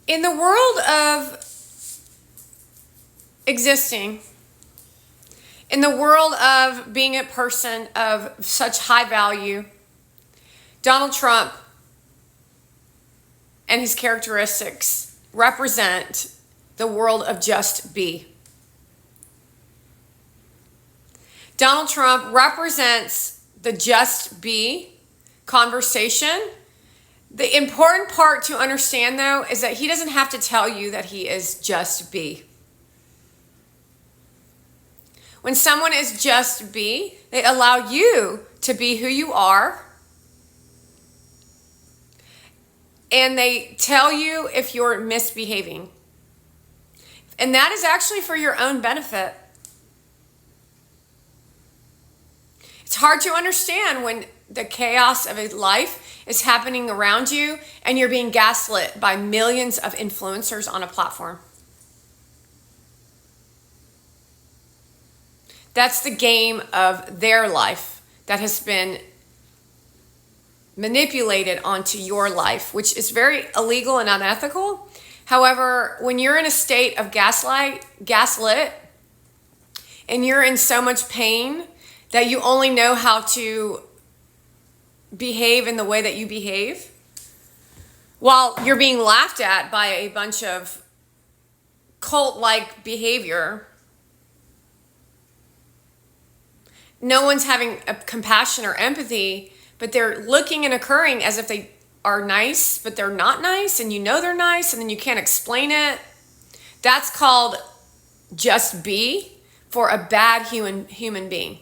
In the world of existing, in the world of being a person of such high value, Donald Trump and his characteristics represent the world of just be. Donald Trump represents the just be conversation. The important part to understand, though, is that he doesn't have to tell you that he is just be. When someone is just be, they allow you to be who you are. And they tell you if you're misbehaving. And that is actually for your own benefit. It's hard to understand when the chaos of a life is happening around you and you're being gaslit by millions of influencers on a platform. That's the game of their life that has been manipulated onto your life, which is very illegal and unethical. However, when you're in a state of gaslit, and you're in so much pain that you only know how to behave in the way that you behave, while you're being laughed at by a bunch of cult-like behavior, no one's having a compassion or empathy, but they're looking and occurring as if they are nice, but they're not nice, and you know they're nice, and then you can't explain it. That's called just be for a bad human being.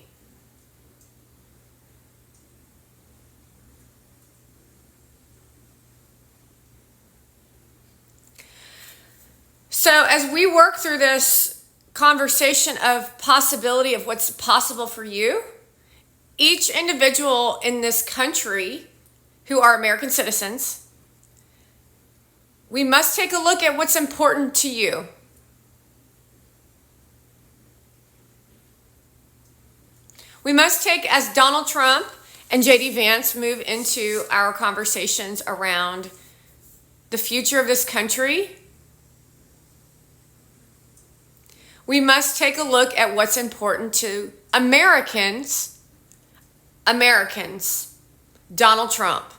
So as we work through this conversation of possibility of what's possible for you, each individual in this country who are American citizens, we must take a look at what's important to you. We must take, as Donald Trump and J.D. Vance move into our conversations around the future of this country, we must take a look at what's important to Americans, Donald Trump.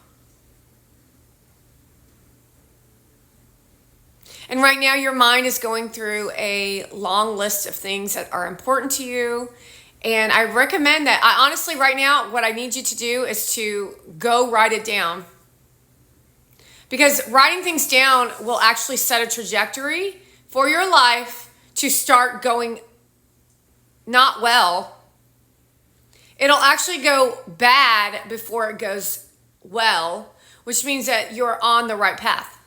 And right now your mind is going through a long list of things that are important to you. And I recommend that, honestly, right now, what I need you to do is to go write it down. Because writing things down will actually set a trajectory for your life to start going not well. It'll actually go bad before it goes well, which means that you're on the right path.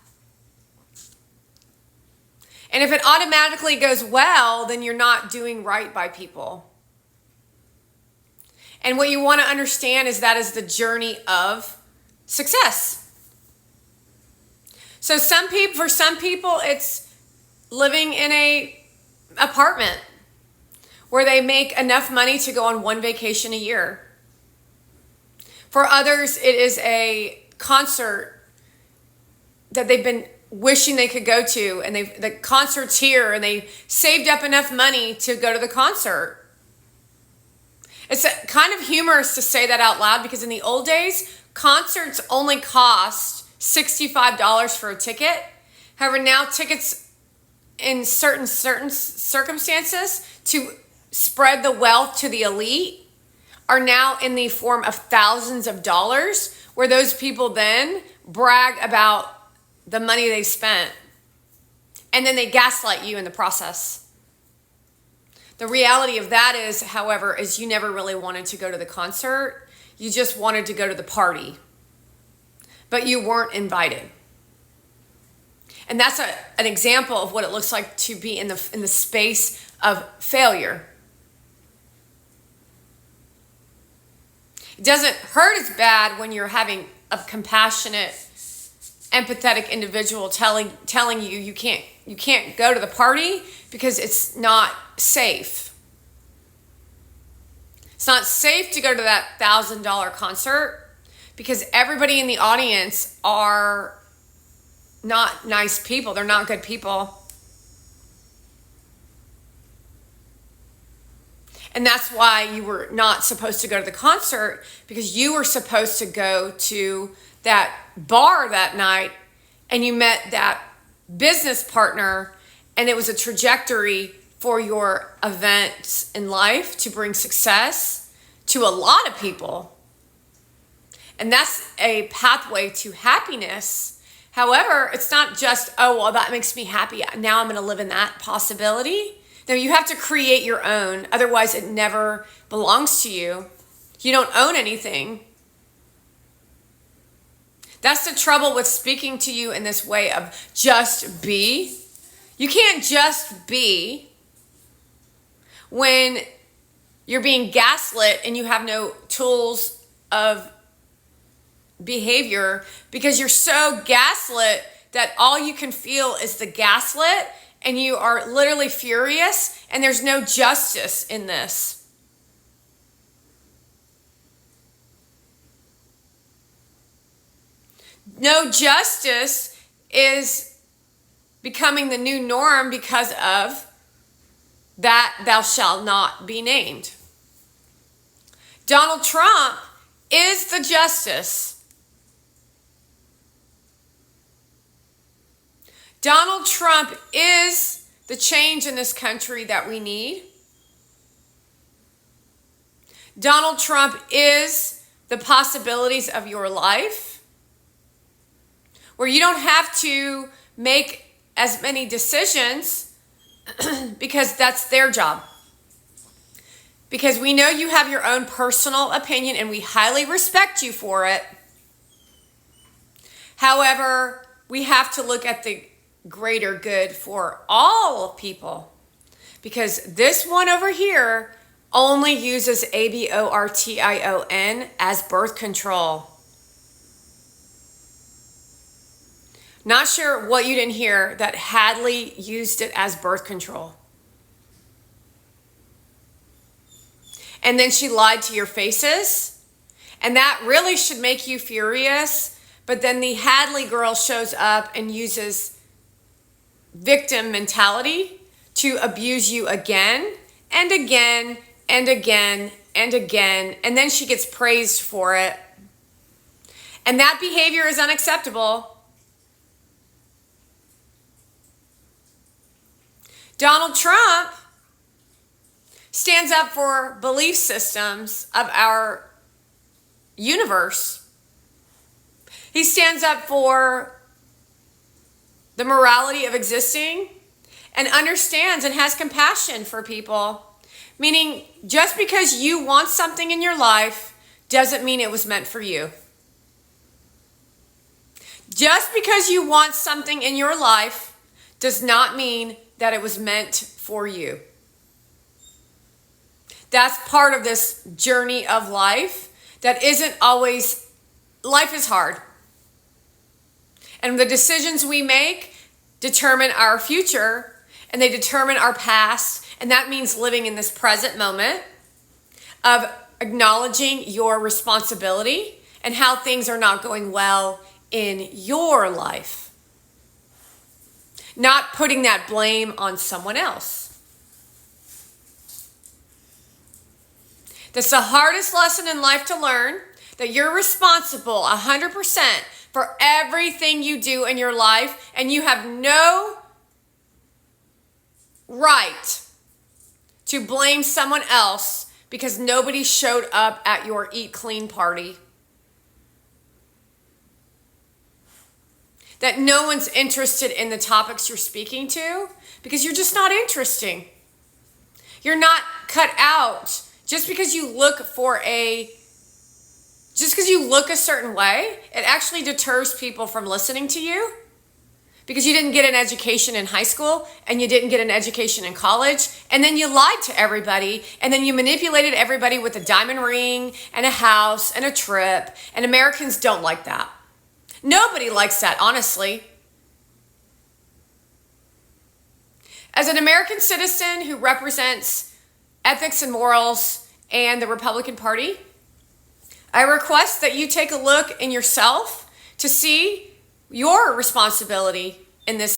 And if it automatically goes well, then you're not doing right by people. And what you want to understand is that is the journey of success. So for some people, it's living in a apartment where they make enough money to go on one vacation a year. For others, it is a concert that they've been wishing they could go to, and the concert's here, and they saved up enough money to go to the concert. It's kind of humorous to say that out loud, because in the old days, concerts only cost $65 for a ticket. However, now tickets in certain circumstances to spread the wealth to the elite are now in the form of thousands of dollars, where those people then brag about the money they spent, and then they gaslight you in the process. The reality of that is, however, is you never really wanted to go to the concert. You just wanted to go to the party, but you weren't invited. And that's an example of what it looks like to be in the space of failure. It doesn't hurt as bad when you're having a compassionate, empathetic individual telling you you can't go to the party because it's not safe. It's not safe to go to that $1,000 concert because everybody in the audience are not nice people. They're not good people. And that's why you were not supposed to go to the concert, because you were supposed to go to that bar that night and you met that business partner, and it was a trajectory for your events in life to bring success to a lot of people. And that's a pathway to happiness. However, it's not just, oh, well, that makes me happy, now I'm going to live in that possibility. No, you have to create your own. Otherwise, it never belongs to you. You don't own anything. That's the trouble with speaking to you in this way of just be. You can't just be when you're being gaslit and you have no tools of behavior, because you're so gaslit that all you can feel is the gaslit, and you are literally furious, and there's no justice in this. No justice is becoming the new norm because of that thou shalt not be named. Donald Trump is the justice. Donald Trump is the change in this country that we need. Donald Trump is the possibilities of your life, where you don't have to make as many decisions because that's their job. Because we know you have your own personal opinion and we highly respect you for it. However, we have to look at the greater good for all people, because this one over here only uses abortion as birth control. Not sure what you didn't hear, that Hadley used it as birth control. And then she lied to your faces, and that really should make you furious. But then the Hadley girl shows up and uses victim mentality to abuse you again and again and again and again, and then she gets praised for it. And that behavior is unacceptable. Donald Trump stands up for belief systems of our universe. He stands up for the morality of existing, and understands and has compassion for people. Meaning, just because you want something in your life doesn't mean it was meant for you. Just because you want something in your life does not mean that it was meant for you. That's part of this journey of life that isn't always, life is hard. And the decisions we make determine our future, and they determine our past. And that means living in this present moment of acknowledging your responsibility and how things are not going well in your life. Not putting that blame on someone else. That's the hardest lesson in life to learn, that you're responsible 100% for everything you do in your life, and you have no right to blame someone else because nobody showed up at your Eat Clean party. That no one's interested in the topics you're speaking to because you're just not interesting. You're not cut out. Just because you look a certain way, it actually deters people from listening to you, because you didn't get an education in high school and you didn't get an education in college, and then you lied to everybody, and then you manipulated everybody with a diamond ring and a house and a trip, and Americans don't like that. Nobody likes that, honestly. As an American citizen who represents ethics and morals and the Republican Party, I request that you take a look in yourself to see your responsibility in this